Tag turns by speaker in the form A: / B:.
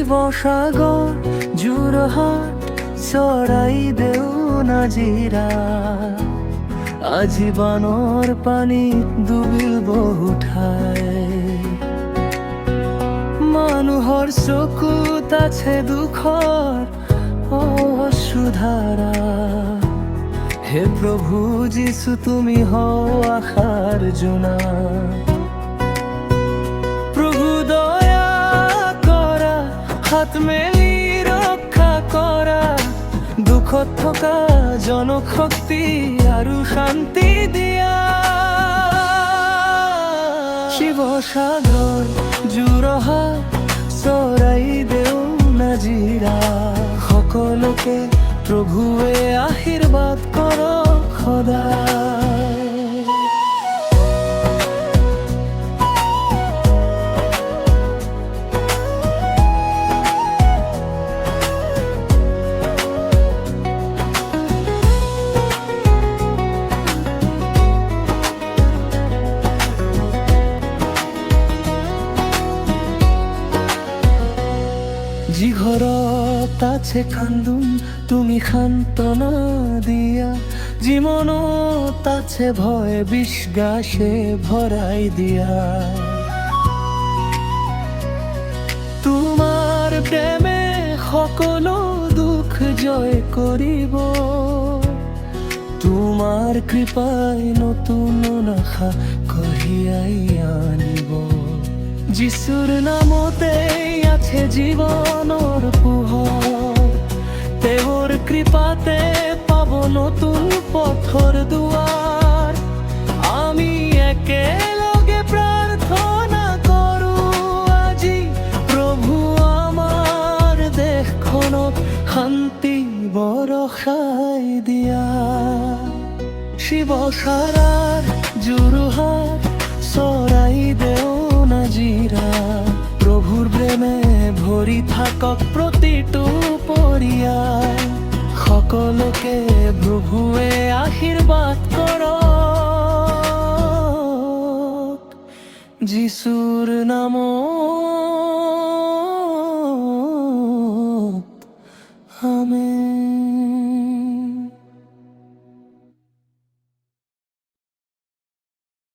A: শিৱসাগৰ যোৰহাট চৰাইদেউ নাজিৰা আজি বানৰ পানীত ডুবিল বহু ঠাই মানুহৰ চকুত আছে দুখৰ অশ্ৰুধাৰা হে প্ৰভু যিছু তুমি হও আশাৰ জোনা প্ৰভু দয়া কৰা হাত মেলি ৰক্ষা কৰা দুখত থকা জনশক্তি আৰু শান্তি দিয়া শিৱসাগৰ যোৰহাট চৰাইদেউ নাজিৰা সকলোকে প্ৰভুৱে আশীৰ্বাদ কৰক সদায় যি ঘৰত আছে কান্দোন তুমি সান্তনা দিয়া যি মনত আছে ভয় বিশ্বাসে ভৰাই দিয়া তোমাৰ প্ৰেমে সকলো দুখ জয় কৰিব তোমাৰ কৃপাই নতুন আশা কঢ়িয়াই আনিব যিশুৰ নামতে আছে জীৱনৰ পোহৰ তেওঁৰ কৃপাতে পাব নতুন পথৰ দুৱাৰ আমি একেলগে প্ৰাৰ্থনা কৰো আজি প্ৰভু আমাৰ দেশখনত শান্তি বৰষাই দিয়া শিৱসাগৰ যোৰহাট চৰাইদেউ নাজিৰা প্ৰভুৰ প্ৰেমে ভৰি থাকক প্ৰতিটো পৰিয়াল সকলোকে প্ৰভুৱে আশীৰ্বাদ কৰক যিশুৰ নামত